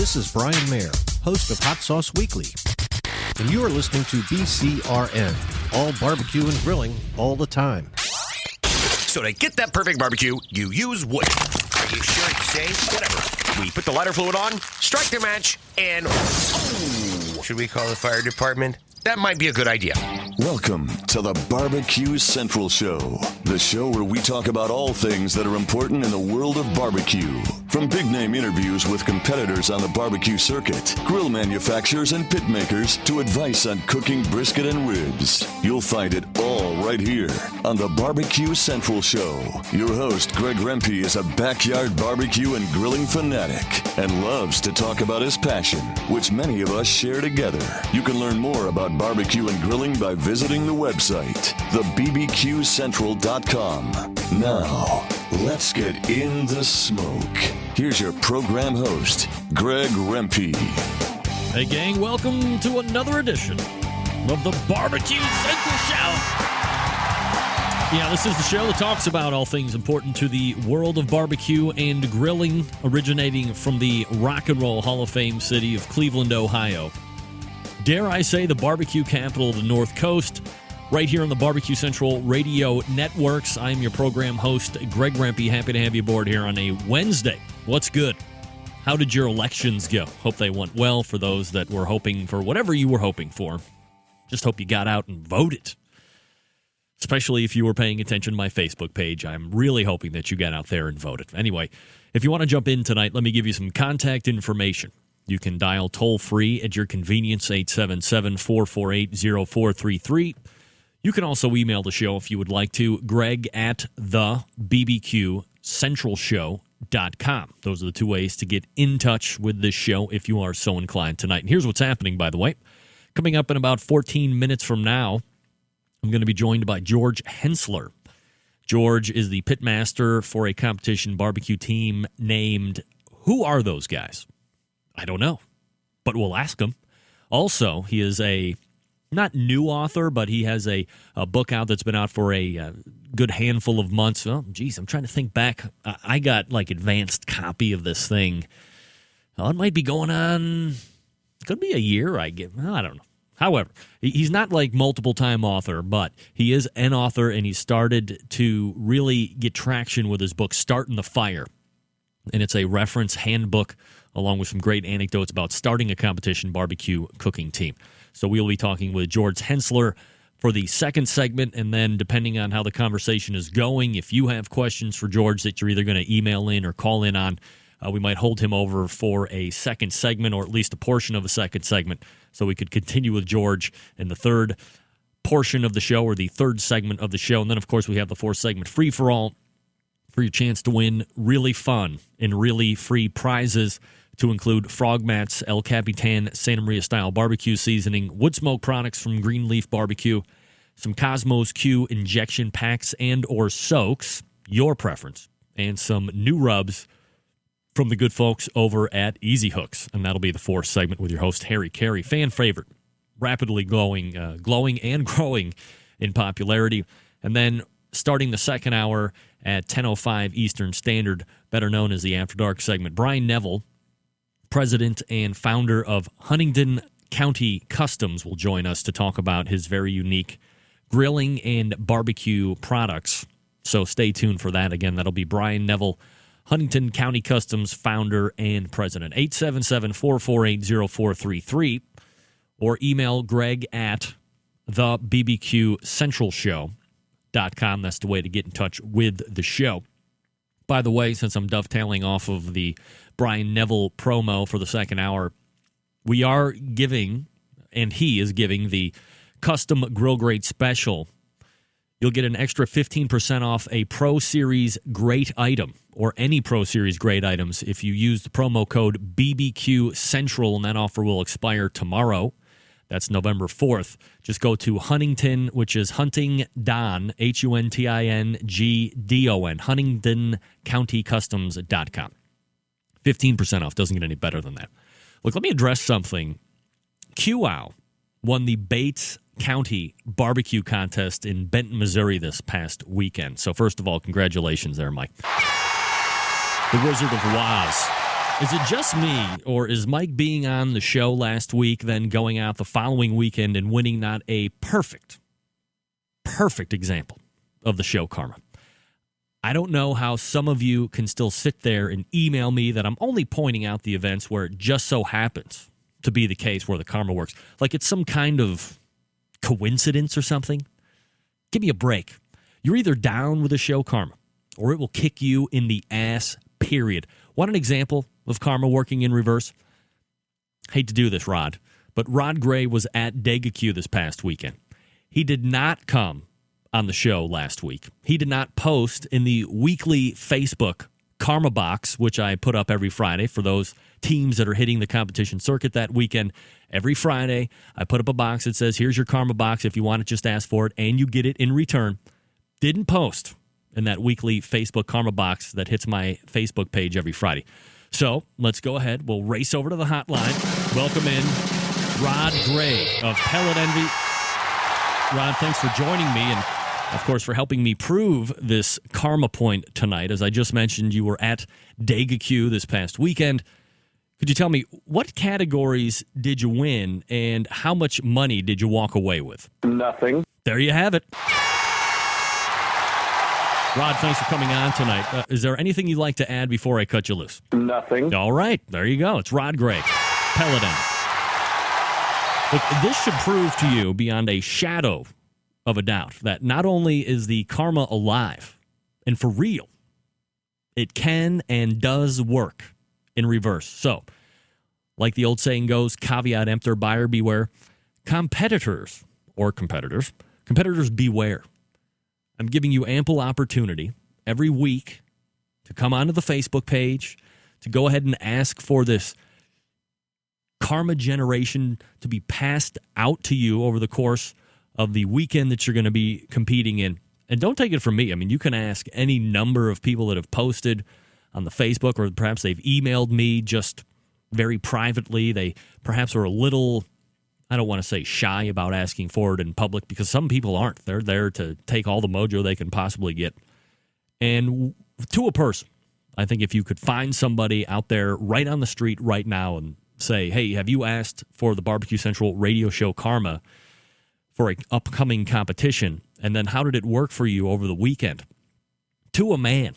This is Brian Mayer, host of Hot Sauce Weekly, and you are listening to BCRN, all barbecue and grilling all the time. So to get that perfect barbecue, you use wood. Are you sure it's safe? Whatever. We put the lighter fluid on, strike the match, and... Oh, should we call the fire department? That might be a good idea. Welcome to the Barbecue Central Show, the show where we talk about all things that are important in the world of barbecue. From big-name interviews with competitors on the barbecue circuit, grill manufacturers and pit makers, to advice on cooking brisket and ribs. You'll find it all right here on the Barbecue Central Show. Your host, Greg Rempe, is a backyard barbecue and grilling fanatic and loves to talk about his passion, which many of us share together. You can learn more about barbecue and grilling by visiting the website, thebbqcentral.com. Now, let's get in the smoke. Here's your program host, Greg Rempe. Hey, gang, welcome to another edition of the Barbecue Central Show. Yeah, this is the show that talks about all things important to the world of barbecue and grilling, originating from the Rock and Roll Hall of Fame city of Cleveland, Ohio. Dare I say the barbecue capital of the North Coast, right here on the Barbecue Central Radio Networks. I'm your program host, Greg Rempe. Happy to have you aboard here on a Wednesday. What's good? How did your elections go? Hope they went well for those that were hoping for whatever you were hoping for. Just hope you got out and voted. Especially if you were paying attention to my Facebook page. I'm really hoping that you got out there and voted. Anyway, if you want to jump in tonight, let me give you some contact information. You can dial toll-free at your convenience, 877-448-0433. You can also email the show if you would like to, greg at thebbqcentralshow.com. Those are the two ways to get in touch with this show if you are so inclined tonight. And here's what's happening, by the way. Coming up in about 14 minutes from now, I'm going to be joined by George Hensler. George is the pitmaster for a competition barbecue team named... Who are those guys? I don't know, but we'll ask him. Also, he is a not new author, but he has a book out that's been out for a good handful of months. Oh, geez, I'm trying to think back. I got like advanced copy of this thing. Well, it might be going on, could be a year, I don't know. However, he's not like multiple-time author, but he is an author, and he started to really get traction with his book, Startin The Fire. And it's a reference handbook along with some great anecdotes about starting a competition barbecue cooking team. So we'll be talking with George Hensler for the second segment, and then depending on how the conversation is going, if you have questions for George that you're either going to email in or call in on, we might hold him over for a second segment, or at least a portion of a second segment, so we could continue with George in the third portion of the show, or the third segment of the show. And then, of course, we have the fourth segment, free-for-all, for your chance to win really fun and really free prizes, to include frog mats, El Capitan Santa Maria-style barbecue seasoning, wood smoke products from Greenleaf Barbecue, some Cosmos Q injection packs and or soaks, your preference, and some new rubs from the good folks over at Easy Hooks. And that'll be the fourth segment with your host, Harry Carey, fan favorite, rapidly glowing and growing in popularity. And then starting the second hour at 10:05 Eastern Standard, better known as the After Dark segment, Brian Neville, president and founder of Huntingdon County Customs, will join us to talk about his very unique grilling and barbecue products. So stay tuned for that. Again, that'll be Brian Neville, Huntingdon County Customs founder and president. 877-448-0433, or email Greg at thebbqcentralshow.com. That's the way to get in touch with the show. By the way, since I'm dovetailing off of the Brian Neville promo for the second hour, we are giving, and he is giving, the Custom Grill Grade Special. You'll get an extra 15% off a Pro Series Great item, or any Pro Series Great items, if you use the promo code BBQ Central, and that offer will expire tomorrow. That's November 4th. Just go to Huntington, which is Huntingdon, Huntingdon, HuntingdonCountyCustoms.com. 15% off. Doesn't get any better than that. Look, let me address something. QOW won the Bates County Barbecue Contest in Benton, Missouri this past weekend. So first of all, congratulations there, Mike. The Wizard of Woz. Is it just me, or is Mike being on the show last week, then going out the following weekend and winning not a perfect example of the show karma? I don't know how some of you can still sit there and email me that I'm only pointing out the events where it just so happens to be the case where the karma works. Like it's some kind of coincidence or something. Give me a break. You're either down with the show karma, or it will kick you in the ass, period. Want an example of karma working in reverse? Hate to do this, Rod, but Rod Gray was at DegaQ this past weekend. He did not come on the show last week. He did not post in the weekly Facebook Karma Box, which I put up every Friday for those teams that are hitting the competition circuit that weekend. Every Friday, I put up a box that says, here's your Karma Box. If you want it, just ask for it, and you get it in return. Didn't post in that weekly Facebook Karma Box that hits my Facebook page every Friday. So let's go ahead. We'll race over to the hotline. Welcome in Rod Gray of Pellet Envy. Rod, thanks for joining me and, of course, for helping me prove this karma point tonight. As I just mentioned, you were at DegaQ this past weekend. Could you tell me, what categories did you win and how much money did you walk away with? Nothing. There you have it. Rod, thanks for coming on tonight. Is there anything you'd like to add before I cut you loose? Nothing. All right. There you go. It's Rod Gray, Pellet Envy. Look, this should prove to you beyond a shadow of a doubt that not only is the karma alive and for real, it can and does work in reverse. So, like the old saying goes, caveat emptor, buyer beware. Competitors beware. I'm giving you ample opportunity every week to come onto the Facebook page, to go ahead and ask for this karma generation to be passed out to you over the course of the weekend that you're going to be competing in. And don't take it from me. I mean, you can ask any number of people that have posted on the Facebook, or perhaps they've emailed me just very privately. They perhaps are a little, I don't want to say shy about asking for it in public, because some people aren't. They're there to take all the mojo they can possibly get. And to a person, I think if you could find somebody out there right on the street right now and say, hey, have you asked for the Barbecue Central radio show karma for an upcoming competition? And then how did it work for you over the weekend? To a man,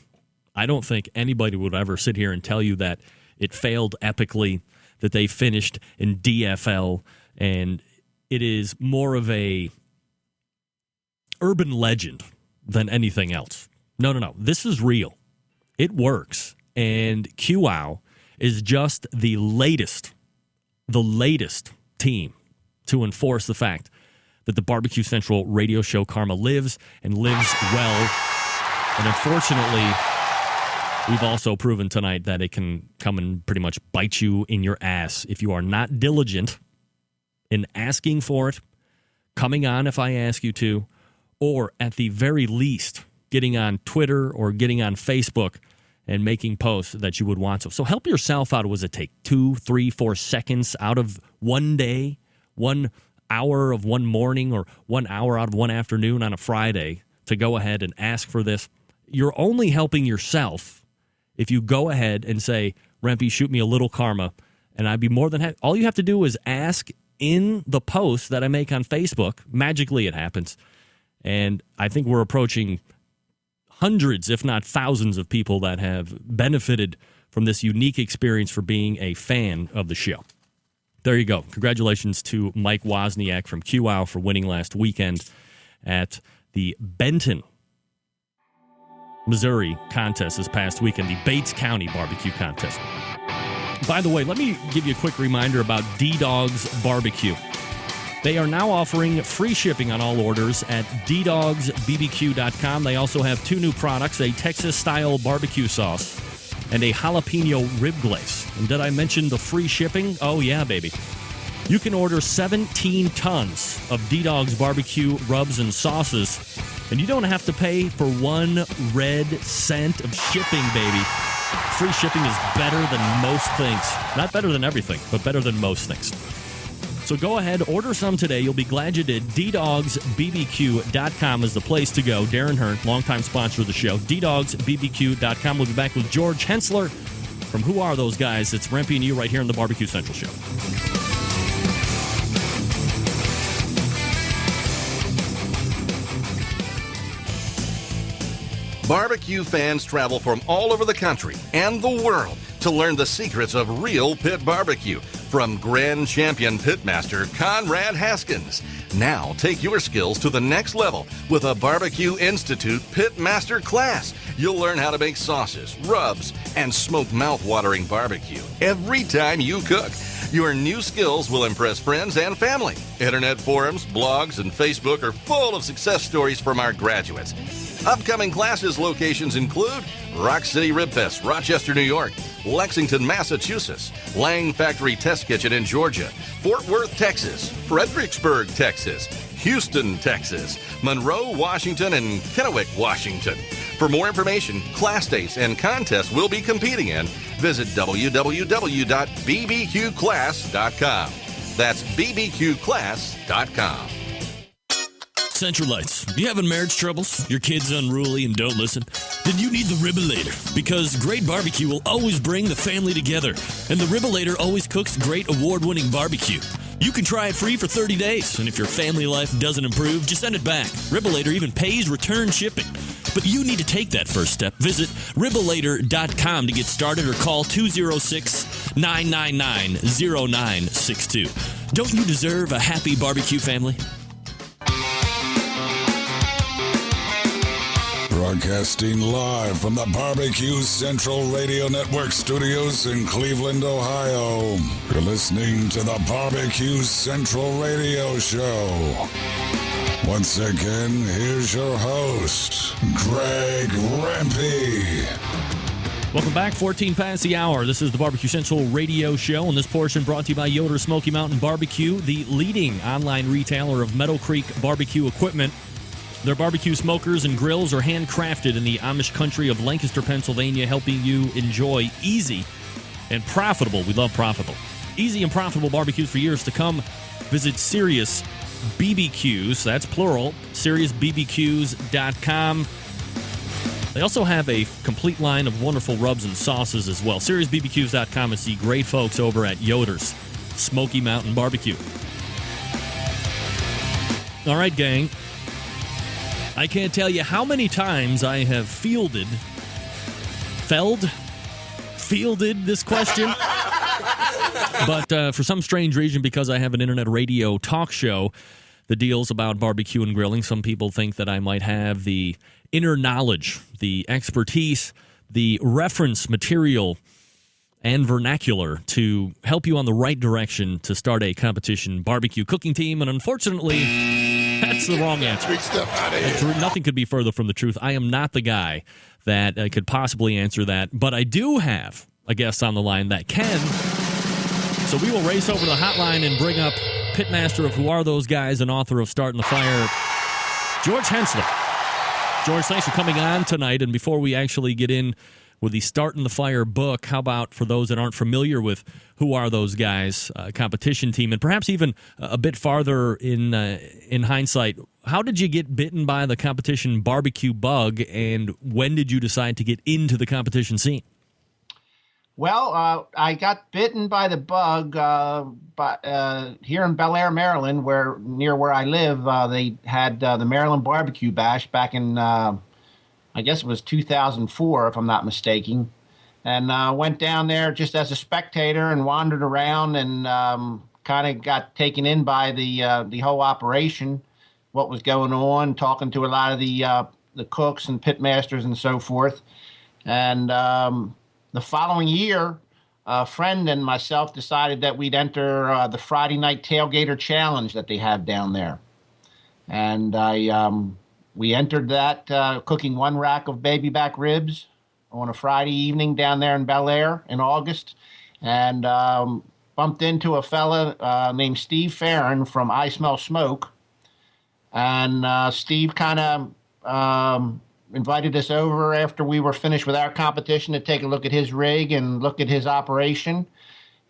I don't think anybody would ever sit here and tell you that it failed epically, that they finished in DFL, and it is more of a urban legend than anything else. No. This is real. It works. And QOW is just the latest team to enforce the fact that the Barbecue Central radio show karma lives and lives well. And unfortunately, we've also proven tonight that it can come and pretty much bite you in your ass if you are not diligent in asking for it, coming on if I ask you to, or at the very least, getting on Twitter or getting on Facebook and making posts that you would want to. So help yourself out. What does it take? 2, 3, 4 seconds out of one day, 1 hour of one morning, or 1 hour out of one afternoon on a Friday to go ahead and ask for this. You're only helping yourself if you go ahead and say, Rempy, shoot me a little karma, and I'd be more than happy. All you have to do is ask in the post that I make on Facebook. Magically, it happens. And I think we're approaching hundreds, if not thousands, of people that have benefited from this unique experience for being a fan of the show. There you go. Congratulations to Mike Wozniak from QOW for winning last weekend at the Benton, Missouri contest this past weekend, the Bates County Barbecue Contest. By the way, let me give you a quick reminder about D-Dogs Barbecue. They are now offering free shipping on all orders at ddogsbbq.com. They also have 2 new products, a Texas-style barbecue sauce and a jalapeno rib glaze. And did I mention the free shipping? Oh, yeah, baby. You can order 17 tons of D-Dogs barbecue rubs and sauces, and you don't have to pay for 1 red cent of shipping, baby. Free shipping is better than most things. Not better than everything, but better than most things. So go ahead, order some today. You'll be glad you did. ddogsbbq.com is the place to go. Darren Hearn, longtime sponsor of the show. ddogsbbq.com. We'll be back with George Hensler from Who Are Those Guys? It's Rempy and you right here on the Barbecue Central Show. Barbecue fans travel from all over the country and the world to learn the secrets of real pit barbecue from Grand Champion Pitmaster Conrad Haskins. Now take your skills to the next level with a Barbecue Institute Pitmaster class. You'll learn how to make sauces, rubs, and smoke mouth-watering barbecue every time you cook. Your new skills will impress friends and family. Internet forums, blogs, and Facebook are full of success stories from our graduates. Upcoming classes locations include Rock City Rib Fest, Rochester, New York, Lexington, Massachusetts, Lang Factory Test Kitchen in Georgia, Fort Worth, Texas, Fredericksburg, Texas, Houston, Texas, Monroe, Washington, and Kennewick, Washington. For more information, class dates, and contests we'll be competing in, visit www.bbqclass.com. That's bbqclass.com. Centralites, you having marriage troubles? Your kid's unruly and don't listen? Then you need the Ribbolator, because great barbecue will always bring the family together, and the Ribbolator always cooks great award-winning barbecue. You can try it free for 30 days, and if your family life doesn't improve, just send it back. Ribbolator even pays return shipping. But you need to take that first step. Visit Ribbolator.com to get started or call 206-999-0962. Don't you deserve a happy barbecue family? Broadcasting live from the Barbecue Central Radio Network studios in Cleveland, Ohio. You're listening to the Barbecue Central Radio Show. Once again, here's your host, Greg Rempe. Welcome back, 14 past the hour. This is the Barbecue Central Radio Show, and this portion brought to you by Yoder Smoky Mountain Barbecue, the leading online retailer of Meadow Creek barbecue equipment. Their barbecue smokers and grills are handcrafted in the Amish country of Lancaster, Pennsylvania, helping you enjoy easy and profitable, we love profitable, easy and profitable barbecues for years to come. Visit Serious BBQs, that's plural, SeriousBBQs.com. They also have a complete line of wonderful rubs and sauces as well. SeriousBBQs.com is the great folks over at Yoder's Smoky Mountain Barbecue. All right, gang. I can't tell you how many times I have fielded this question. But for some strange reason, because I have an internet radio talk show that deals about barbecue and grilling, some people think that I might have the inner knowledge, the expertise, the reference material, and vernacular to help you on the right direction to start a competition barbecue cooking team. And unfortunately, that's the wrong answer. Nothing could be further from the truth. I am not the guy that could possibly answer that, but I do have a guest on the line that can. So we will race over to the hotline and bring up Pitmaster of Who Are Those Guys and author of Startin The Fire, George Hensler. George, thanks for coming on tonight. And before we actually get in with the Startin The Fire book, how about for those that aren't familiar with Who Are Those Guys, competition team, and perhaps even a bit farther in hindsight, how did you get bitten by the competition barbecue bug, and when did you decide to get into the competition scene? Well, I got bitten by the bug here in Bel Air, Maryland, near where I live. They had the Maryland Barbecue Bash back in, I guess it was 2004, if I'm not mistaken. And went down there just as a spectator and wandered around and kind of got taken in by the whole operation, what was going on, talking to a lot of the cooks and pitmasters and so forth. And the following year, a friend and myself decided that we'd enter the Friday Night Tailgater Challenge that they have down there. And we entered that cooking one rack of baby back ribs on a Friday evening down there in Bel Air in August, and bumped into a fella named Steve Farron from I Smell Smoke. And Steve kind of invited us over after we were finished with our competition to take a look at his rig and look at his operation.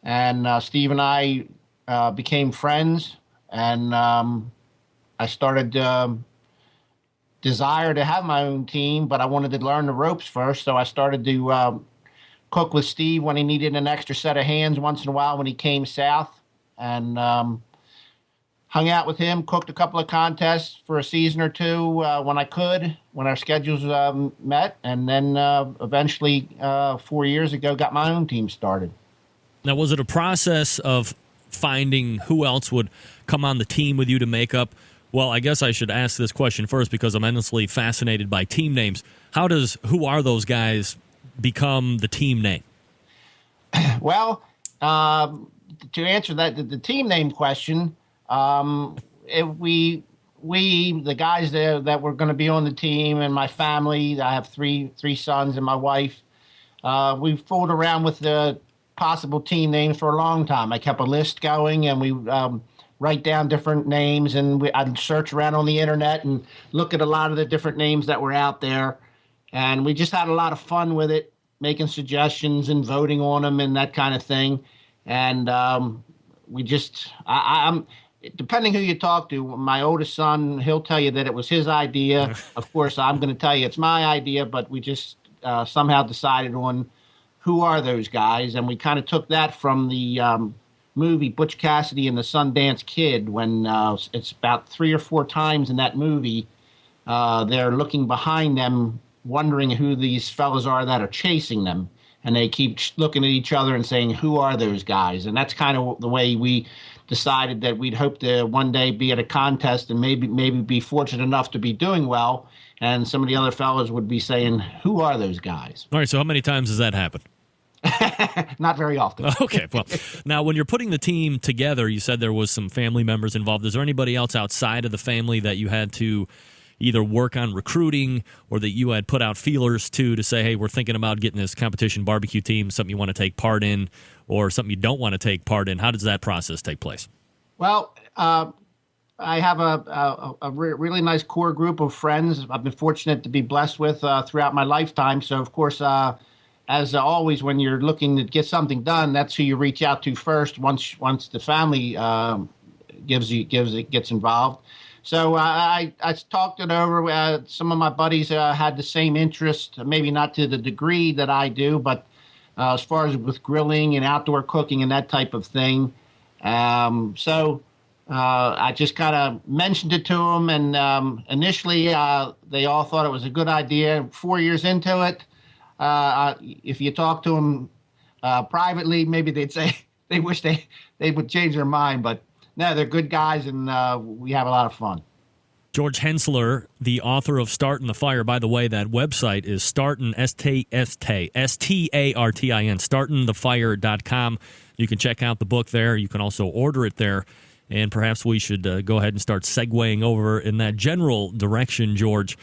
And Steve and I became friends, and I started desire to have my own team, but I wanted to learn the ropes first, so I started to cook with Steve when he needed an extra set of hands once in a while when he came south, and hung out with him, cooked a couple of contests for a season or two when I could, when our schedules met, and then eventually 4 years ago got my own team started. Now, was it a process of finding who else would come on the team with you to make up? Well, I guess I should ask this question first because I'm endlessly fascinated by team names. Who are those guys become the team name? Well, to answer that, the team name question, we the guys that were going to be on the team and my family, I have three sons and my wife, we fooled around with the possible team names for a long time. I kept a list going, and we write down different names, and I'd search around on the internet and look at a lot of the different names that were out there. And we just had a lot of fun with it, making suggestions and voting on them and that kind of thing. And we just, I'm depending who you talk to, my oldest son, he'll tell you that it was his idea. Of course, I'm going to tell you it's my idea, but we just somehow decided on who are those guys. And we kind of took that from the movie Butch Cassidy and the Sundance Kid, when it's about 3 or 4 times in that movie, they're looking behind them, wondering who these fellas are that are chasing them. And they keep looking at each other and saying, who are those guys? And that's kind of the way we decided that we'd hope to one day be at a contest and maybe be fortunate enough to be doing well. And some of the other fellas would be saying, who are those guys? All right, so how many times has that happened? Not very often. Okay, well, now when you're putting the team together, you said there was some family members involved. Is there anybody else outside of the family that you had to either work on recruiting or that you had put out feelers to say, hey, we're thinking about getting this competition barbecue team, something you want to take part in or something you don't want to take part in? How does that process take place? Well, I have a really nice core group of friends I've been fortunate to be blessed with throughout my lifetime. So, of course, as always, when you're looking to get something done, that's who you reach out to first once the family gets involved. So I talked it over. Some of my buddies had the same interest, maybe not to the degree that I do, but as far as with grilling and outdoor cooking and that type of thing. So I just kind of mentioned it to them, and initially they all thought it was a good idea. 4 years into it, if you talk to them privately, maybe they'd say they wish they would change their mind, but no, they're good guys, and we have a lot of fun. George Hensler, the author of Startin The Fire. By the way, that website is Startin, S-T-A-R-T-I-N, startinthefire.com. You can check out the book there. You can also order it there. And perhaps we should go ahead and start segueing over in that general direction, George.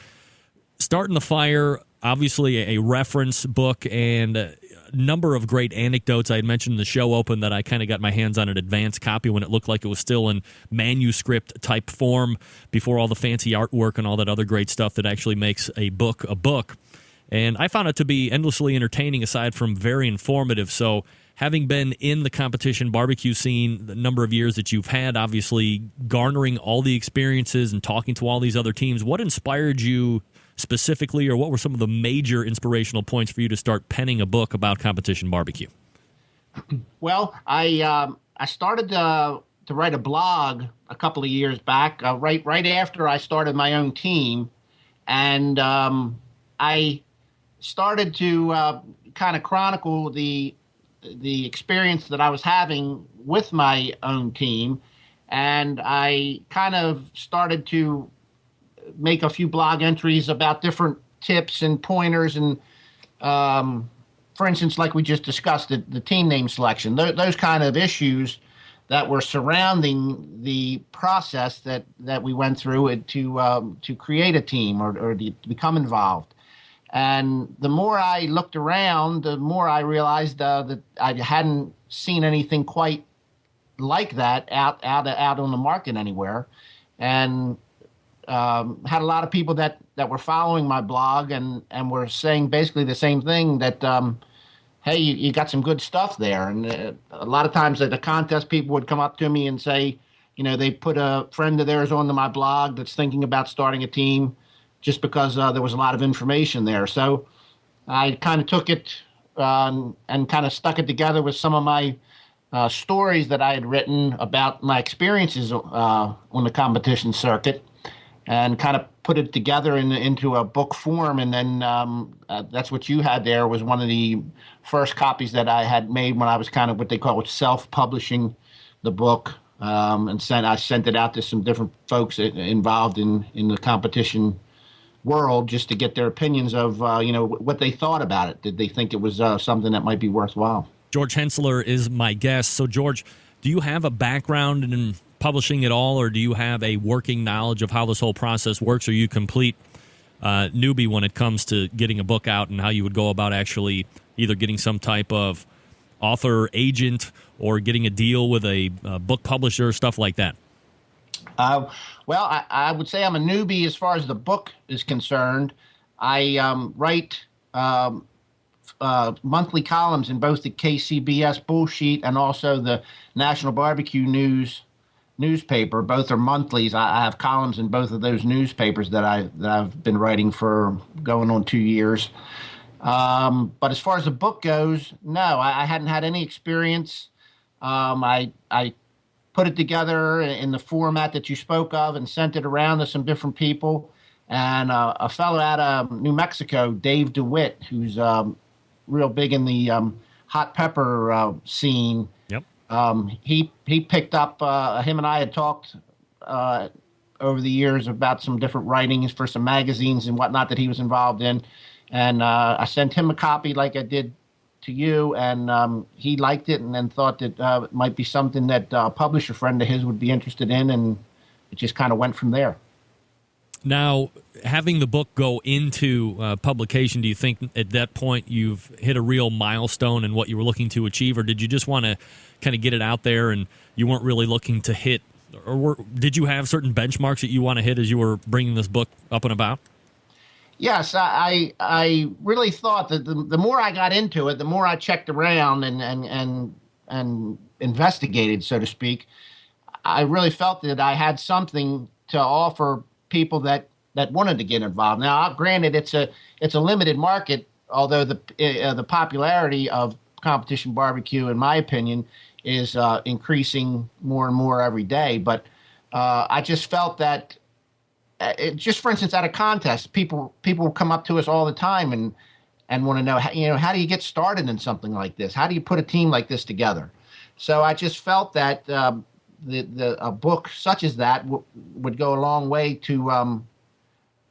Startin The Fire, obviously a reference book and a number of great anecdotes. I had mentioned in the show open that I kind of got my hands on an advanced copy when it looked like it was still in manuscript type form before all the fancy artwork and all that other great stuff that actually makes a book a book. And I found it to be endlessly entertaining aside from very informative. So having been in the competition barbecue scene the number of years that you've had, obviously garnering all the experiences and talking to all these other teams, what inspired you specifically, or what were some of the major inspirational points for you to start penning a book about competition barbecue? Well, I started to write a blog a couple of years back, right after I started my own team, and I started to kind of chronicle the experience that I was having with my own team, and I kind of started to make a few blog entries about different tips and pointers, and for instance, like we just discussed, the team name selection, those kind of issues that were surrounding the process that we went through to create a team or to become involved. And the more I looked around, the more I realized that I hadn't seen anything quite like that out on the market anywhere, and had a lot of people that were following my blog and were saying basically the same thing, that hey, you got some good stuff there. And a lot of times at the contest, people would come up to me and say, they put a friend of theirs onto my blog that's thinking about starting a team, just because there was a lot of information there. So I kind of took it and kind of stuck it together with some of my stories that I had written about my experiences on the competition circuit, and kind of put it together into a book form. And then that's what you had there, was one of the first copies that I had made when I was kind of what they call self-publishing the book. And I sent it out to some different folks involved in the competition world, just to get their opinions of what they thought about it. Did they think it was something that might be worthwhile? George Hensler is my guest. So, George, do you have a background in publishing at all, or do you have a working knowledge of how this whole process works? Or are you complete newbie when it comes to getting a book out and how you would go about actually either getting some type of author agent or getting a deal with a book publisher, stuff like that? Well, I would say I'm a newbie as far as the book is concerned. I write monthly columns in both the KCBS Bullsheet and also the National Barbecue newspaper. Both are monthlies. I have columns in both of those newspapers that I've been writing for going on 2 years. But as far as the book goes, no, I hadn't had any experience. I put it together in the format that you spoke of and sent it around to some different people. And a fellow out of New Mexico, Dave DeWitt, who's real big in the hot pepper scene. Yep. He picked up, him and I had talked over the years about some different writings for some magazines and whatnot that he was involved in. And I sent him a copy like I did to you, and he liked it and then thought that it might be something that a publisher friend of his would be interested in, and it just kind of went from there. Now, having the book go into publication, do you think at that point you've hit a real milestone in what you were looking to achieve, or did you just want to kind of get it out there and you weren't really looking to hit, or did you have certain benchmarks that you want to hit as you were bringing this book up and about? Yes, I really thought that the more I got into it, the more I checked around and investigated, so to speak, I really felt that I had something to offer people that wanted to get involved. Now, granted, it's a limited market, although the popularity of competition barbecue, in my opinion, is increasing more and more every day. But I just felt that, just for instance, at a contest, people come up to us all the time and want to know, how do you get started in something like this? How do you put a team like this together? So I just felt that a book such as that would go a long way to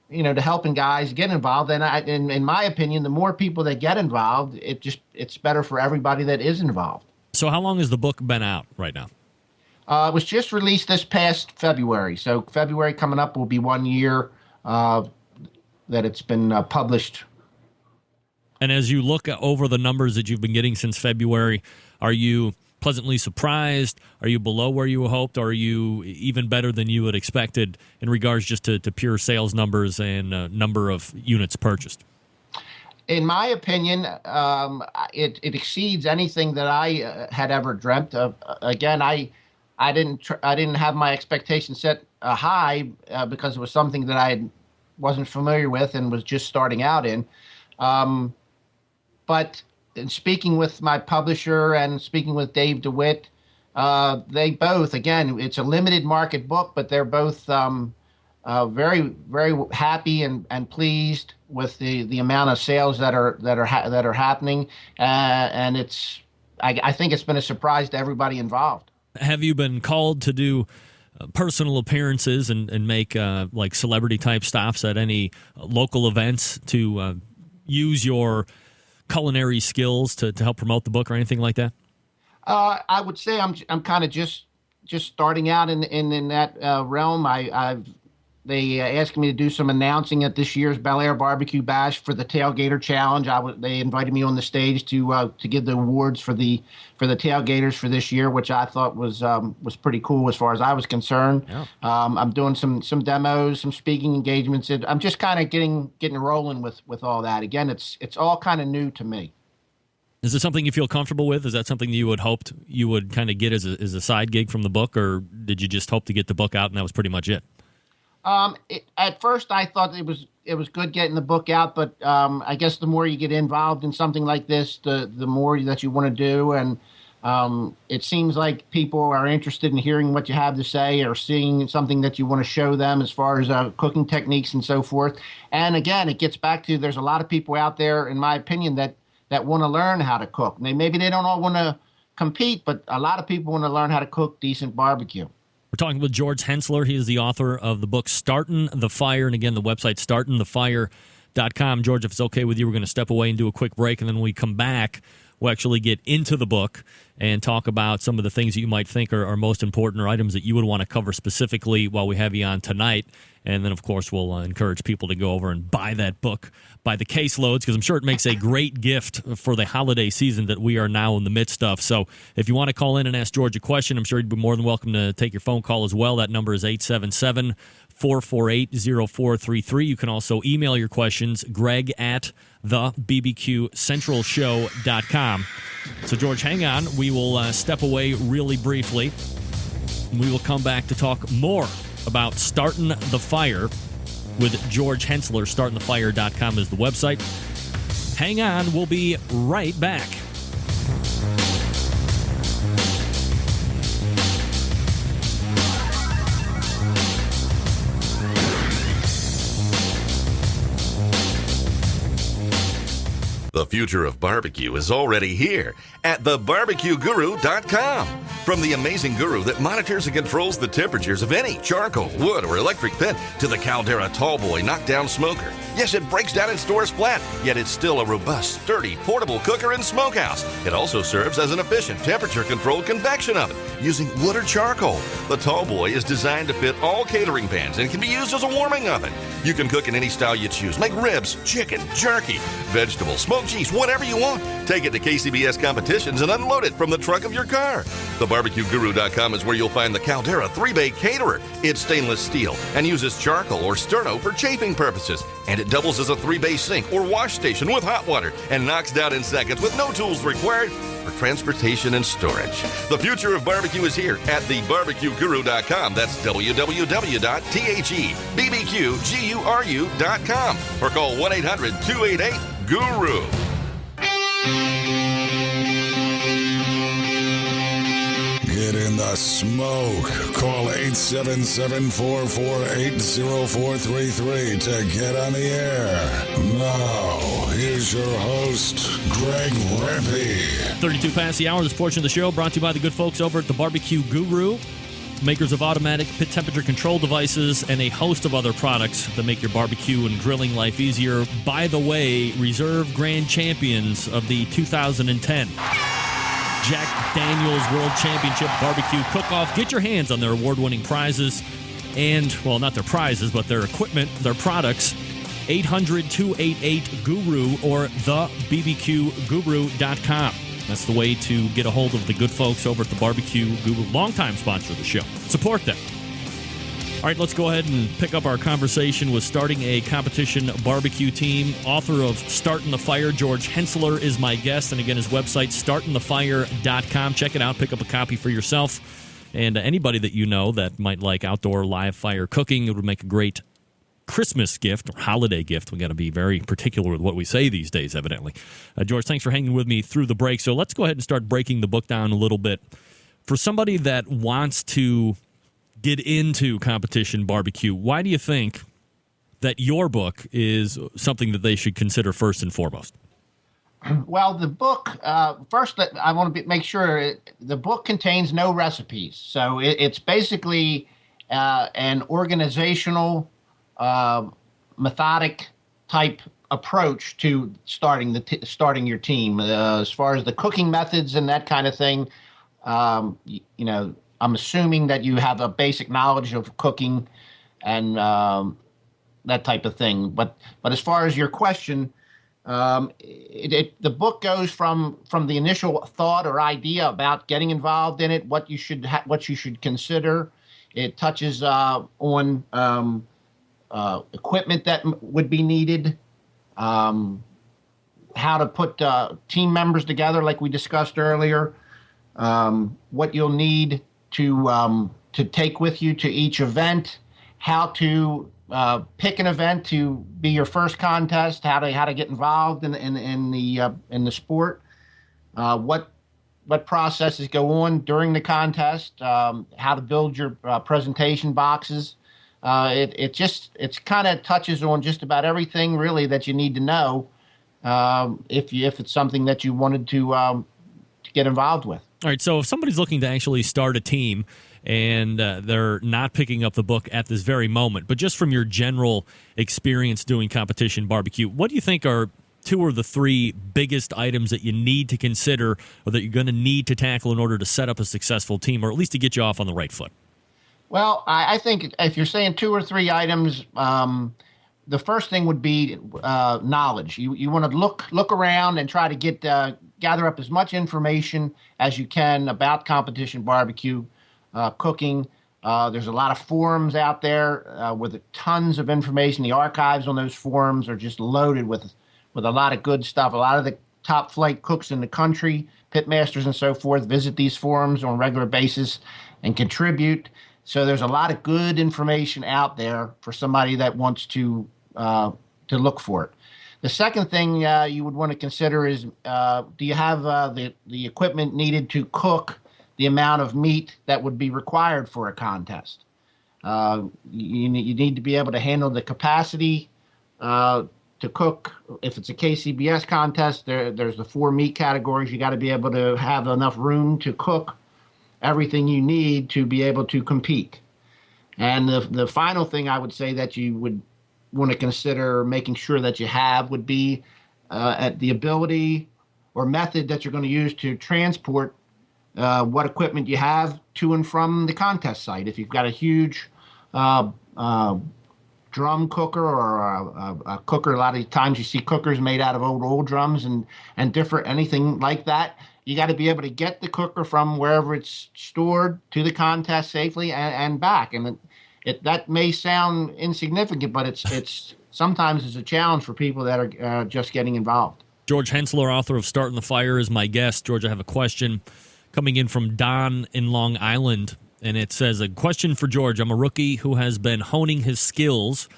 to helping guys get involved. And in my opinion, the more people that get involved, it's better for everybody that is involved. So how long has the book been out right now? It was just released this past February. So February coming up will be 1 year that it's been published. And as you look over the numbers that you've been getting since February, are you pleasantly surprised? Are you below where you hoped? Or are you even better than you had expected in regards just to pure sales numbers and number of units purchased? In my opinion, it exceeds anything that I had ever dreamt of. Again, I didn't have my expectations set high because it was something that I wasn't familiar with and was just starting out in. But in speaking with my publisher and speaking with Dave DeWitt, they both, again, it's a limited market book, but they're both very, very happy and pleased with the amount of sales that are happening, and I think it's been a surprise to everybody involved. Have you been called to do personal appearances and make like celebrity type stops at any local events to use your culinary skills to help promote the book or anything like that? I would say I'm kind of just starting out in that realm. They asked me to do some announcing at this year's Bel Air Barbecue Bash for the Tailgater Challenge. They invited me on the stage to give the awards for the tailgaters for this year, which I thought was pretty cool as far as I was concerned. Yeah. I'm doing some demos, some speaking engagements. I'm just kind of getting rolling with all that. Again, it's all kind of new to me. Is it something you feel comfortable with? Is that something you had hoped you would kind of get as a side gig from the book, or did you just hope to get the book out and that was pretty much it? At first, I thought it was good getting the book out, but I guess the more you get involved in something like this, the more that you want to do, and it seems like people are interested in hearing what you have to say or seeing something that you want to show them as far as cooking techniques and so forth. And again, it gets back to there's a lot of people out there, in my opinion, that want to learn how to cook. Maybe they don't all want to compete, but a lot of people want to learn how to cook decent barbecue. We're talking with George Hensler. He is the author of the book Startin The Fire. And again, the website startinthefire.com. George, if it's okay with you, we're going to step away and do a quick break. And then when we come back, we'll actually get into the book and talk about some of the things that you might think are most important or items that you would want to cover specifically while we have you on tonight. And then, of course, we'll encourage people to go over and buy that book, buy the caseloads, because I'm sure it makes a great gift for the holiday season that we are now in the midst of. So if you want to call in and ask George a question, I'm sure you'd be more than welcome to take your phone call as well. That number is 877-448-0433. You can also email your questions, Greg at thebbqcentralshow.com. So, George, hang on. We will step away really briefly. We will come back to talk more about Startin The Fire with George Hensler. StartinTheFire.com is the website. Hang on. We'll be right back. The future of barbecue is already here at thebarbecueguru.com. From the amazing guru that monitors and controls the temperatures of any charcoal, wood, or electric pit to the Caldera Tallboy knockdown smoker. Yes, it breaks down and stores flat, yet it's still a robust, sturdy, portable cooker and smokehouse. It also serves as an efficient temperature-controlled convection oven using wood or charcoal. The Tallboy is designed to fit all catering pans and can be used as a warming oven. You can cook in any style you choose. Make ribs, chicken, jerky, vegetables, smoked cheese, whatever you want. Take it to KCBS competitions and unload it from the trunk of your car. TheBarbecueGuru.com is where you'll find the Caldera 3-Bay Caterer. It's stainless steel and uses charcoal or sterno for chafing purposes. And it doubles as a 3-bay sink or wash station with hot water and knocks down in seconds with no tools required for transportation and storage. The future of barbecue is here at thebarbecueguru.com. That's www.thebbqguru.com or call 1-800-288-GURU. Get in the smoke. Call 877-448-0433 to get on the air. Now, here's your host, Greg Rempe. 32 past the hour. This portion of the show brought to you by the good folks over at the Barbecue Guru, makers of automatic pit temperature control devices and a host of other products that make your barbecue and grilling life easier. By the way, reserve grand champions of the 2010 Jack Daniels World Championship Barbecue Cook-Off. Get your hands on their award-winning prizes and, well, not their prizes, but their equipment, their products. 800-288-GURU or thebbqguru.com. That's the way to get a hold of the good folks over at the Barbecue Guru, longtime sponsor of the show. Support them. All right, let's go ahead and pick up our conversation with starting a competition barbecue team. Author of Startin The Fire, George Hensler, is my guest. And again, his website, startinthefire.com. Check it out. Pick up a copy for yourself. And anybody that you know that might like outdoor live fire cooking, it would make a great Christmas gift or holiday gift. We got to be very particular with what we say these days, evidently. George, thanks for hanging with me through the break. So let's go ahead and start breaking the book down a little bit. For somebody that wants to get into competition barbecue, why do you think that your book is something that they should consider first and foremost? Well, the book, first, I want to make sure the book contains no recipes. So it's basically an organizational, methodic type approach to starting your team. As far as the cooking methods and that kind of thing, I'm assuming that you have a basic knowledge of cooking and that type of thing. But as far as your question, the book goes from the initial thought or idea about getting involved in it, what you should consider. It touches on equipment that would be needed, how to put team members together, like we discussed earlier, what you'll need to take with you to each event, how to pick an event to be your first contest, how to get involved in the sport, what processes go on during the contest, how to build your presentation boxes. It's kind of touches on just about everything really that you need to know if it's something that you wanted to get involved with. All right, so if somebody's looking to actually start a team and they're not picking up the book at this very moment, but just from your general experience doing competition barbecue, what do you think are 2 or the 3 biggest items that you need to consider or that you're going to need to tackle in order to set up a successful team, or at least to get you off on the right foot? Well, I think if you're saying 2 or 3 items, the first thing would be knowledge. You want to look around and try to gather up as much information as you can about competition barbecue cooking. There's a lot of forums out there with tons of information. The archives on those forums are just loaded with a lot of good stuff. A lot of the top flight cooks in the country, pitmasters and so forth, visit these forums on a regular basis and contribute. So there's a lot of good information out there for somebody that wants to look for it. The second thing you would want to consider is, do you have the equipment needed to cook the amount of meat that would be required for a contest? You need to be able to handle the capacity to cook. If it's a KCBS contest, there's the 4 meat categories. You got to be able to have enough room to cook everything you need to be able to compete. And the final thing I would say that you would want to consider making sure that you have would be at the ability or method that you're going to use to transport what equipment you have to and from the contest site. If you've got a huge drum cooker or a cooker, a lot of times you see cookers made out of old drums and different anything like that. You got to be able to get the cooker from wherever it's stored to the contest safely and back. And that may sound insignificant, but it's sometimes it's a challenge for people that are just getting involved. George Hensler, author of Startin The Fire, is my guest. George, I have a question coming in from Don in Long Island, and it says, a question for George. I'm a rookie who has been honing his skills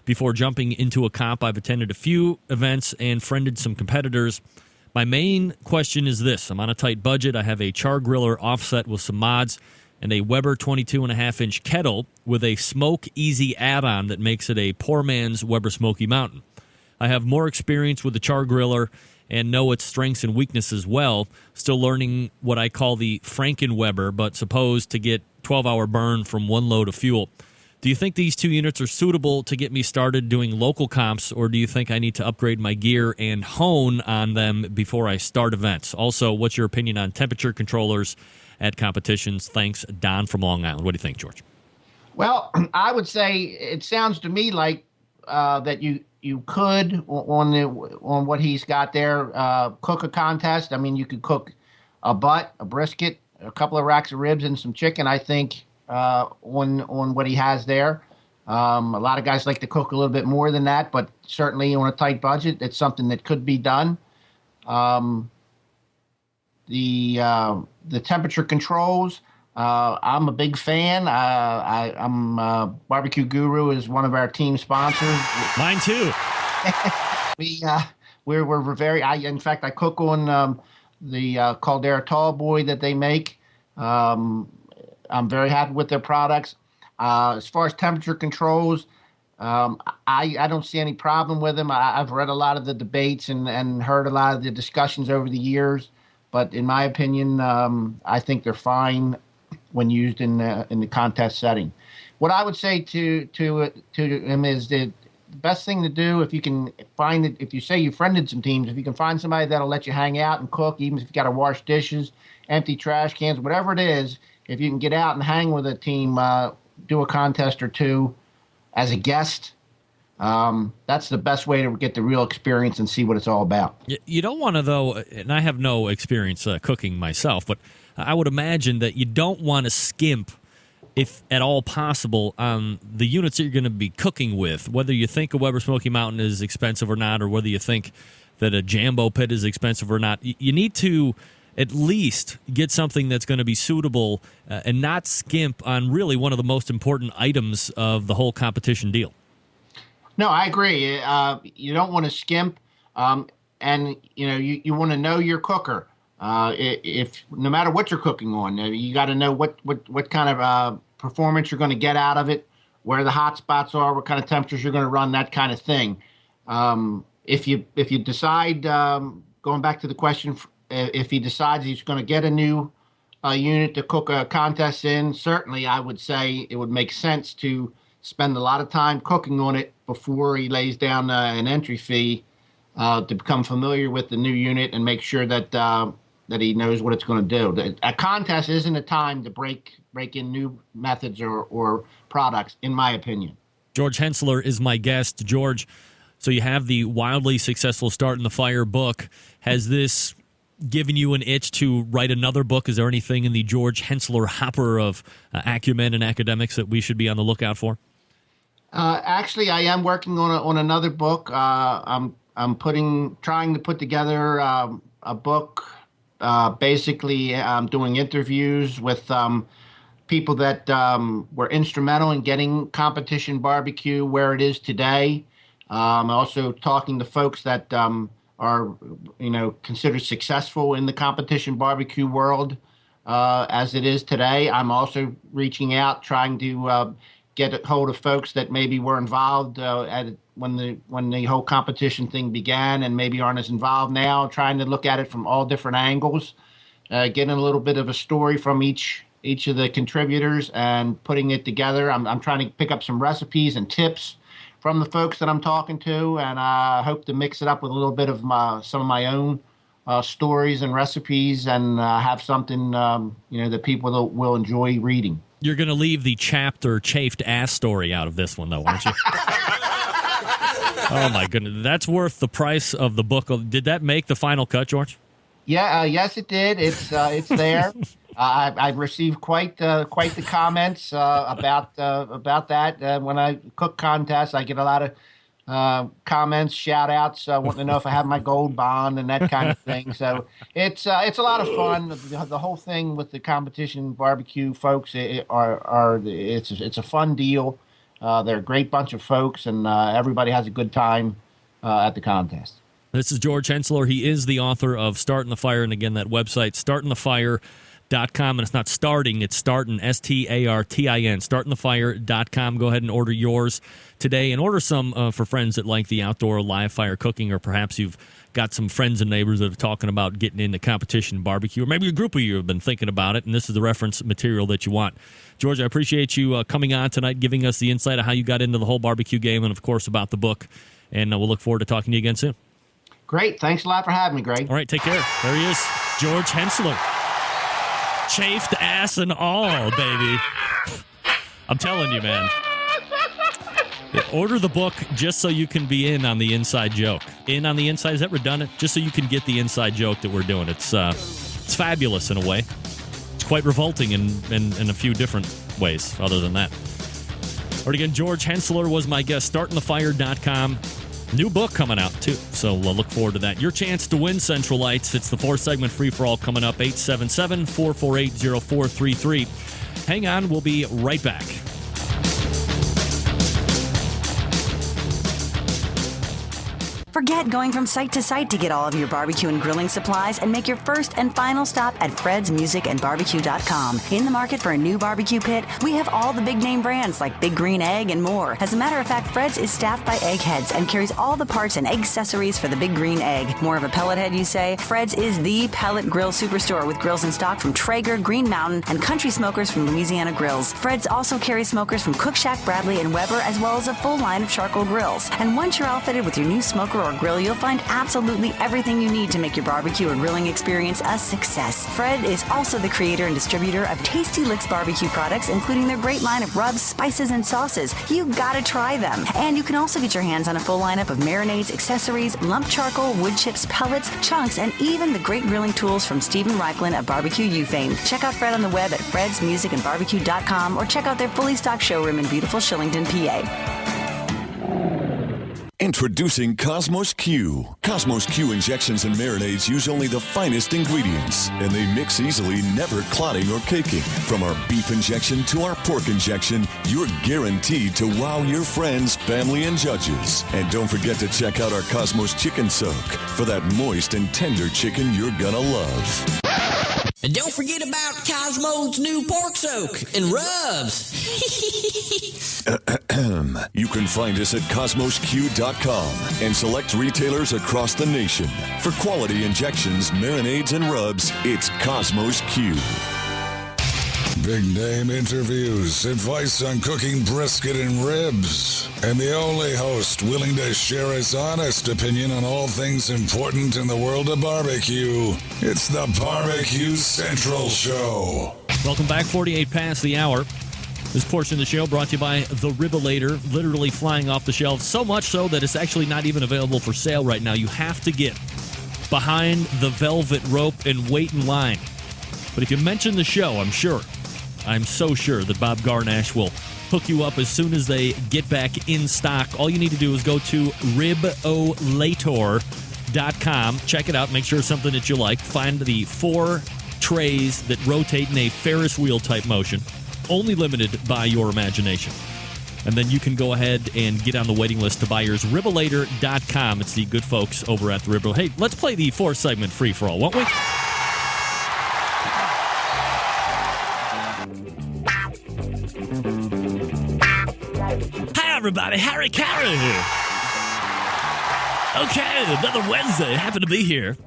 before jumping into a comp. I've attended a few events and friended some competitors. My main question is this. I'm on a tight budget. I have a char griller offset with some mods and a Weber 22.5-inch kettle with a Smoke Easy add-on that makes it a poor man's Weber Smoky Mountain. I have more experience with the char griller and know its strengths and weaknesses well. Still learning what I call the Franken-Weber, but supposed to get 12-hour burn from one load of fuel. Do you think these 2 units are suitable to get me started doing local comps, or do you think I need to upgrade my gear and hone on them before I start events? Also, what's your opinion on temperature controllers at competitions? Thanks, Don from Long Island. What do you think, George? Well, I would say it sounds to me like that you could, on what he's got there, cook a contest. I mean, you could cook a butt, a brisket, a couple of racks of ribs, and some chicken, I think, on what he has there. A lot of guys like to cook a little bit more than that, but certainly on a tight budget, it's something that could be done. The temperature controls, I'm a big fan. I'm Barbecue Guru is one of our team sponsors. Mine too. We're very. In fact, I cook on the Caldera Tall Boy that they make. I'm very happy with their products. As far as temperature controls, I don't see any problem with them. I've read a lot of the debates and heard a lot of the discussions over the years. But in my opinion, I think they're fine when used in the contest setting. What I would say to him is that the best thing to do, if you can find it, if you say you friended some teams, if you can find somebody that'll let you hang out and cook, even if you got to wash dishes, empty trash cans, whatever it is, if you can get out and hang with a team, do a contest or 2 as a guest, that's the best way to get the real experience and see what it's all about. You don't want to, though, and I have no experience cooking myself, but I would imagine that you don't want to skimp, if at all possible, on the units that you're going to be cooking with, whether you think a Weber Smoky Mountain is expensive or not, or whether you think that a Jambo pit is expensive or not. You need to at least get something that's going to be suitable and not skimp on really one of the most important items of the whole competition deal. No, I agree. You don't want to skimp, and you want to know your cooker. If no matter what you're cooking on, you got to know what kind of performance you're going to get out of it, where the hot spots are, what kind of temperatures you're going to run, that kind of thing. If you decide, going back to the question, if he decides he's going to get a new unit to cook a contest in, certainly I would say it would make sense to spend a lot of time cooking on it before he lays down an entry fee to become familiar with the new unit and make sure that that he knows what it's going to do. A contest isn't a time to break in new methods or products, in my opinion. George Hensler is my guest. George, so you have the wildly successful Startin the Fire book. Has this given you an itch to write another book? Is there anything in the George Hensler hopper of acumen and academics that we should be on the lookout for? Actually, I am working on another book. I'm trying to put together a book. Basically, I'm doing interviews with people that were instrumental in getting competition barbecue where it is today. Also talking to folks that are, considered successful in the competition barbecue world as it is today. I'm also reaching out, trying to get a hold of folks that maybe were involved when the whole competition thing began and maybe aren't as involved now, trying to look at it from all different angles, getting a little bit of a story from each of the contributors and putting it together. I'm trying to pick up some recipes and tips from the folks that I'm talking to, and I hope to mix it up with a little bit of some of my own stories and recipes, and have something that people will enjoy reading. You're going to leave the chapter chafed ass story out of this one, though, aren't you? Oh, my goodness. That's worth the price of the book. Did that make the final cut, George? Yeah, yes, it did. It's there. I've received quite the comments about that. When I cook contests, I get a lot of comments, shout outs, wanting to know if I have my gold bond and that kind of thing. So it's a lot of fun. The whole thing with the competition barbecue folks it's a fun deal. They're a great bunch of folks, and everybody has a good time at the contest. This is George Hensler. He is the author of Startin the Fire, and again, that website, startinthefire.com, and it's not starting, it's Startin, S-T-A-R-T-I-N, startinthefire.com. Go ahead and order yours today, and order some for friends that like the outdoor live fire cooking, or perhaps you've got some friends and neighbors that are talking about getting into competition barbecue, or maybe a group of you have been thinking about it, and this is the reference material that you want. George, I appreciate you coming on tonight, giving us the insight of how you got into the whole barbecue game, and of course about the book, and we'll look forward to talking to you again soon. Great. Thanks a lot for having me, Greg. All right, take care. There he is, George Hensler. Chafed ass and all, baby. I'm telling you, man. Order the book just so you can be in on the inside joke. In on the inside, is that redundant? Just so you can get the inside joke that we're doing. It's fabulous in a way. It's quite revolting in a few different ways other than that. All right, again, George Hensler was my guest. Startinthefire.com. New book coming out, too, so we'll look forward to that. Your chance to win Central Lights. It's the 4-segment free-for-all coming up, 877-448-0433. Hang on, we'll be right back. Forget going from site to site to get all of your barbecue and grilling supplies and make your first and final stop at fredsmusicandbarbecue.com. In the market for a new barbecue pit, we have all the big name brands like Big Green Egg and more. As a matter of fact, Fred's is staffed by eggheads and carries all the parts and accessories for the Big Green Egg. More of a pellet head, you say? Fred's is the pellet grill superstore with grills in stock from Traeger, Green Mountain, and Country Smokers from Louisiana Grills. Fred's also carries smokers from Cook Shack, Bradley, and Weber, as well as a full line of charcoal grills. And once you're outfitted with your new smoker or grill, you'll find absolutely everything you need to make your barbecue or grilling experience a success. Fred is also the creator and distributor of Tasty Licks barbecue products, including their great line of rubs, spices, and sauces. You gotta try them. And you can also get your hands on a full lineup of marinades, accessories, lump charcoal, wood chips, pellets, chunks, and even the great grilling tools from Stephen Reichlin of Barbecue U fame. Check out Fred on the web at fredsmusicandbarbecue.com or check out their fully stocked showroom in beautiful Shillington, PA. Introducing Cosmos Q. Cosmos Q injections and marinades use only the finest ingredients, and they mix easily, never clotting or caking. From our beef injection to our pork injection, you're guaranteed to wow your friends, family, and judges. And don't forget to check out our Cosmos Chicken Soak for that moist and tender chicken you're gonna love. And don't forget about Cosmo's new pork soak and rubs. You can find us at cosmosq.com and select retailers across the nation. For quality injections, marinades, and rubs, it's Cosmos Q. Big name interviews, advice on cooking brisket and ribs, and the only host willing to share his honest opinion on all things important in the world of barbecue. It's the Barbecue Central Show. Welcome back, 48 past the hour. This portion of the show brought to you by the Ribolator, literally flying off the shelves, so much so that it's actually not even available for sale right now. You have to get behind the velvet rope and wait in line. But if you mention the show, I'm so sure that Bob Garnash will hook you up as soon as they get back in stock. All you need to do is go to ribolator.com. Check it out. Make sure it's something that you like. Find the 4 trays that rotate in a Ferris wheel type motion. Only limited by your imagination. And then you can go ahead and get on the waiting list to buy yours. Ribolator.com. It's the good folks over at the Ribolator. Hey, let's play the 4-segment free-for-all, won't we? Hi, everybody. Harry Carey here. Okay, another Wednesday. Happy to be here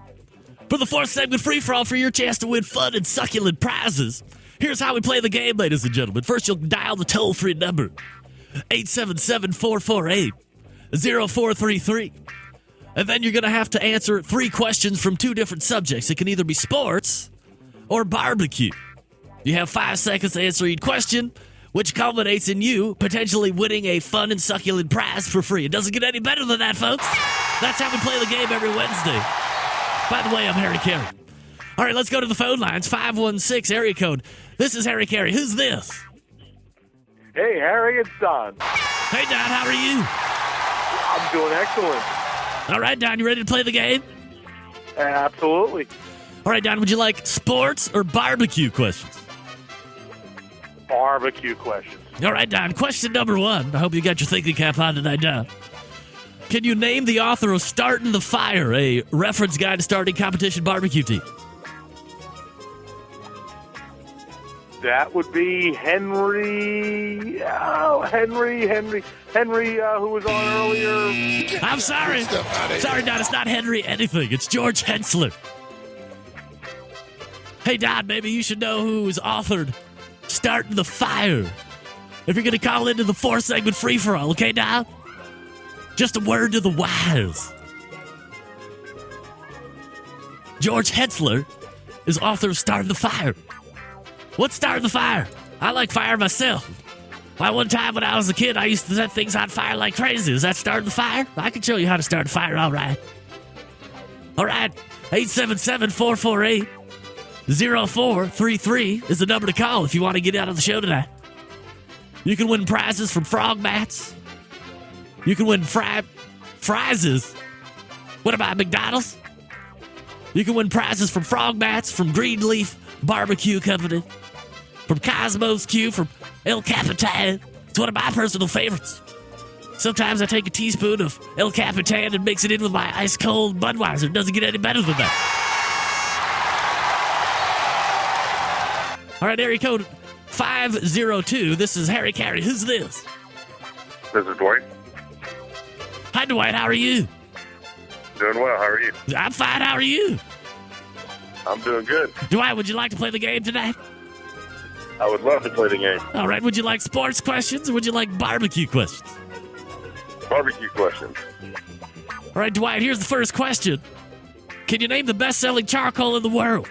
for the 4-segment free-for-all for your chance to win fun and succulent prizes. Here's how we play the game, ladies and gentlemen. First, you'll dial the toll-free number, 877-448-0433. And then you're going to have to answer 3 questions from 2 different subjects. It can either be sports or barbecue. You have 5 seconds to answer each question, which culminates in you potentially winning a fun and succulent prize for free. It doesn't get any better than that, folks. That's how we play the game every Wednesday. By the way, I'm Harry Carey. All right, let's go to the phone lines. 516 area code. This is Harry Carey. Who's this? Hey, Harry, it's Don. Hey, Don, how are you? I'm doing excellent. All right, Don, you ready to play the game? Absolutely. All right, Don, would you like sports or barbecue questions? Barbecue questions. All right, Don, question number 1. I hope you got your thinking cap on tonight, Don. Can you name the author of Startin The Fire, a reference guide to starting competition barbecue team? That would be Henry. Oh, Henry, who was on earlier. I'm sorry. Sorry, Don, it's not Henry anything. It's George Hensler. Hey, Don, maybe you should know who's authored Startin The Fire. If you're going to call into the 4-segment free-for-all, okay, Don? Just a word to the wise. George Hensler is author of Startin The Fire. What's Startin The Fire? I like fire myself. One time when I was a kid, I used to set things on fire like crazy. Is that Startin The Fire? I can show you how to start a fire, all right. All right, 877-448-0433 is the number to call if you want to get out of the show tonight. You can win prizes from frog mats. You can win prizes. What about McDonald's? You can win prizes from frog mats, from Greenleaf Barbecue Company, from Cosmos Q, from El Capitan. It's one of my personal favorites. Sometimes I take a teaspoon of El Capitan and mix it in with my ice-cold Budweiser. It doesn't get any better than that. All right, area code 502. This is Harry Carey. Who's this? This is Dwight. Hi, Dwight. How are you? Doing well. How are you? I'm fine. How are you? I'm doing good. Dwight, would you like to play the game tonight? I would love to play the game. All right. Would you like sports questions or would you like barbecue questions? Barbecue questions. All right, Dwight, here's the first question. Can you name the best-selling charcoal in the world?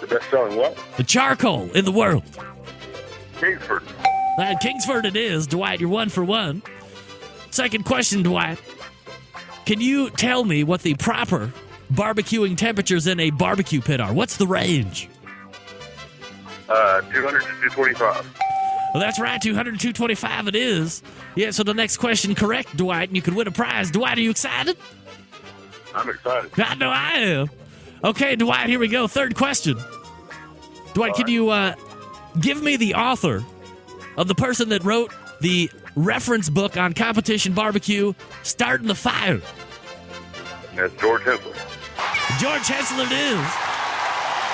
The best-selling what? The charcoal in the world. Kingsford. Kingsford it is. Dwight, you're 1 for 1. Second question, Dwight. Can you tell me what the proper barbecuing temperatures in a barbecue pit are? What's the range? 200 to 225. Well, that's right, 200 to 225 it is. Yeah, so the next question correct, Dwight, and you could win a prize. Dwight, are you excited? I'm excited. I know I am. Okay, Dwight, here we go. Third question. Dwight, can you give me the author of the person that wrote the reference book on competition barbecue, Startin The Fire? That's George Hensler. George Hensler it is.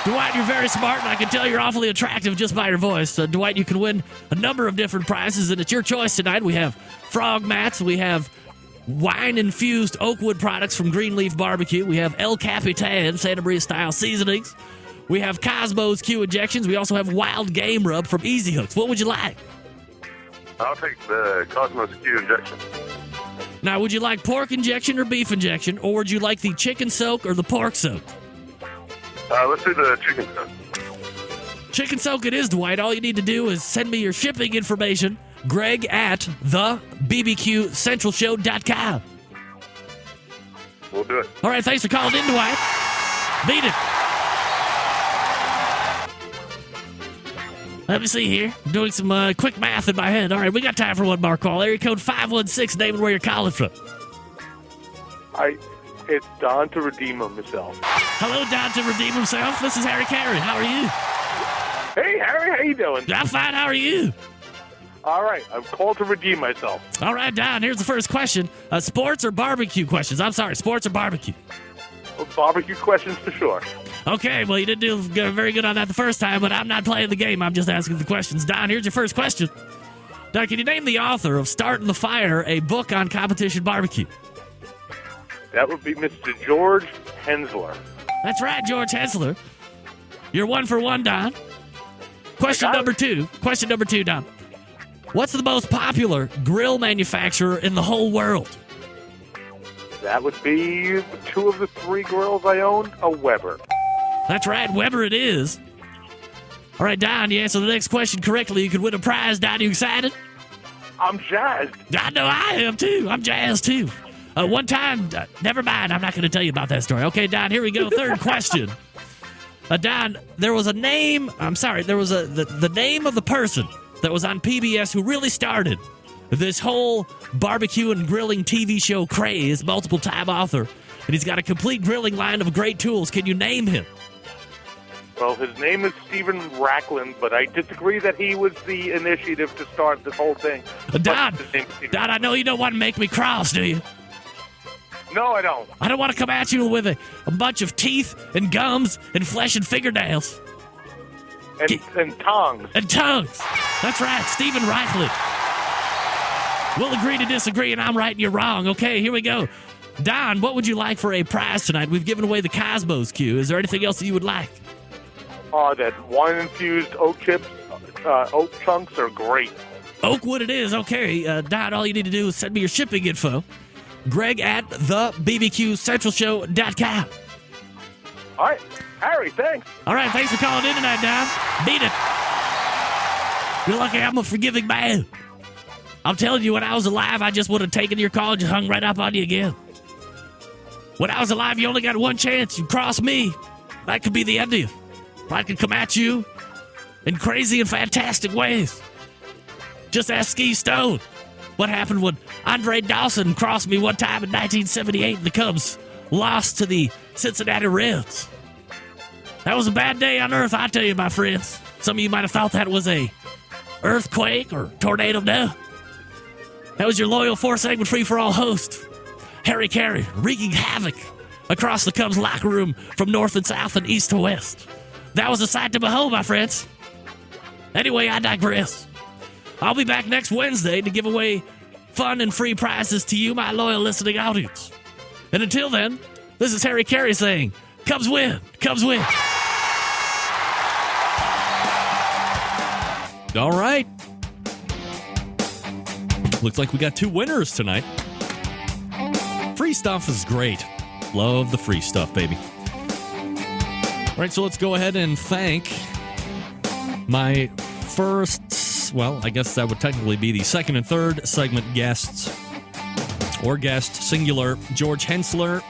Dwight, you're very smart, and I can tell you're awfully attractive just by your voice. Dwight, you can win a number of different prizes, and it's your choice tonight. We have frog mats. We have wine-infused Oakwood products from Greenleaf Barbecue. We have El Capitan Santa Maria-style seasonings. We have Cosmo's Q injections. We also have Wild Game Rub from Easy Hooks. What would you like? I'll take the Cosmos Q injection. Now, would you like pork injection or beef injection, or would you like the chicken soak or the pork soak? Let's do the chicken soak. Chicken soak it is, Dwight. All you need to do is send me your shipping information, Greg at thebbqcentralshow.com. We'll do it. All right, thanks for calling in, Dwight. Beat it. Let me see here. I'm doing some quick math in my head. All right, we got time for one more call. Area code 516, name and where you're calling from. It's Don to redeem himself. Hello, Don to redeem himself. This is Harry Carey. How are you? Hey, Harry, how you doing? I'm fine. How are you? All right, I'm called to redeem myself. All right, Don, here's the first question. Sports or barbecue questions? I'm sorry, sports or barbecue? Well, barbecue questions for sure. Okay, well, you didn't do very good on that the first time, but I'm not playing the game. I'm just asking the questions. Don, here's your first question. Don, can you name the author of Startin The Fire, a book on competition barbecue? That would be Mr. George Hensler. That's right, George Hensler. You're 1 for 1, Don. Question number two, Don. What's the most popular grill manufacturer in the whole world? That would be 2 of the 3 grills I own, a Weber. That's right, Weber it is. All right, Don, you answer the next question correctly, you could win a prize. Don, you excited? I'm jazzed. I know I am, too. I'm jazzed, too. One time, never mind, I'm not going to tell you about that story. Okay, Don, here we go. Third question. Don, there was a name, the name of the person that was on PBS who really started this whole barbecue and grilling TV show craze, multiple-time author, and he's got a complete grilling line of great tools. Can you name him? Well, his name is Stephen Racklin, but I disagree that he was the initiative to start this whole thing. Don, I know you don't want to make me cross, do you? No, I don't. I don't want to come at you with a bunch of teeth and gums and flesh and fingernails. And tongues. And tongues. That's right, Stephen Reichlin. We'll agree to disagree, and I'm right and you're wrong. Okay, here we go. Don, what would you like for a prize tonight? We've given away the Cosmos Q. Is there anything else that you would like? That wine-infused oak chips, oak chunks are great. Oakwood it is. Okay, Don, all you need to do is send me your shipping info. Greg at thebbqcentralshow.com. All right. Harry, thanks. All right, thanks for calling in tonight, Don. Beat it. You're lucky I'm a forgiving man. I'm telling you, when I was alive, I just would have taken your call and just hung right up on you again. When I was alive, you only got one chance. You cross me, that could be the end of you. I could come at you in crazy and fantastic ways. Just ask Ski Stone. What happened when Andre Dawson crossed me one time in 1978 and the Cubs lost to the Cincinnati Reds? That was a bad day on Earth, I tell you, my friends. Some of you might have thought that was a earthquake or tornado. No. That was your loyal 4-segment free-for-all host, Harry Carey, wreaking havoc across the Cubs locker room from north and south and east to west. That was a sight to behold, my friends. Anyway, I digress. I'll be back next Wednesday to give away fun and free prizes to you, my loyal listening audience. And until then, this is Harry Carey saying, Cubs win, Cubs win. All right. Looks like we got 2 winners tonight. Free stuff is great. Love the free stuff, baby. All right, so let's go ahead and thank my first, well, I guess that would technically be the second and third segment guests, or guest singular, George Hensler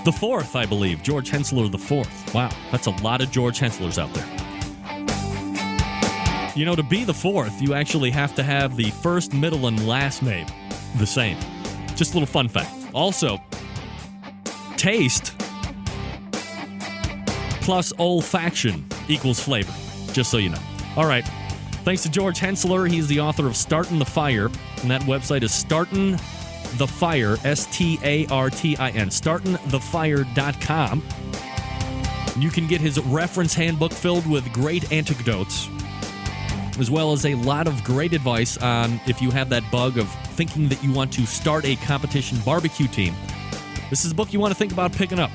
the fourth, I believe. George Hensler the fourth. Wow, that's a lot of George Henslers out there. You know, to be the fourth, you actually have to have the first, middle, and last name the same. Just a little fun fact. Also, taste plus olfaction equals flavor, just so you know. All right. Thanks to George Hensler. He's the author of Startin The Fire, and that website is Startin The Fire, Startin, startinthefire.com. You can get his reference handbook filled with great anecdotes, as well as a lot of great advice on if you have that bug of thinking that you want to start a competition barbecue team. This is a book you want to think about picking up.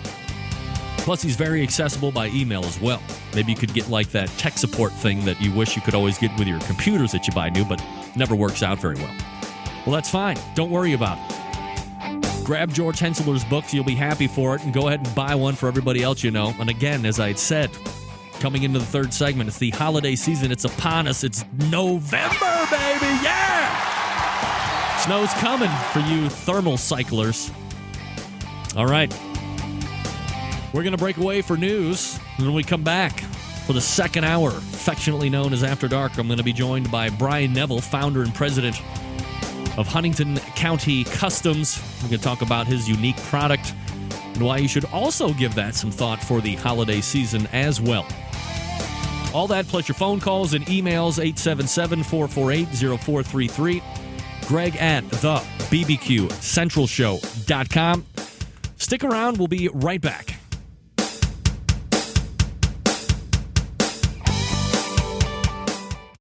Plus, he's very accessible by email as well. Maybe you could get like that tech support thing that you wish you could always get with your computers that you buy new, but never works out very well. Well, that's fine. Don't worry about it. Grab George Hensler's books. You'll be happy for it, and go ahead and buy one for everybody else you know. And again, as I had said, coming into the third segment, it's the holiday season. It's upon us. It's November, baby. Yeah! Snow's coming for you thermal cyclers. All right. We're going to break away for news. And when we come back for the second hour, affectionately known as After Dark, I'm going to be joined by Brian Neville, founder and president of Huntington County Customs. We're going to talk about his unique product and why you should also give that some thought for the holiday season as well. All that plus your phone calls and emails, 877-448-0433. Greg at thebbqcentralshow.com. Stick around. We'll be right back.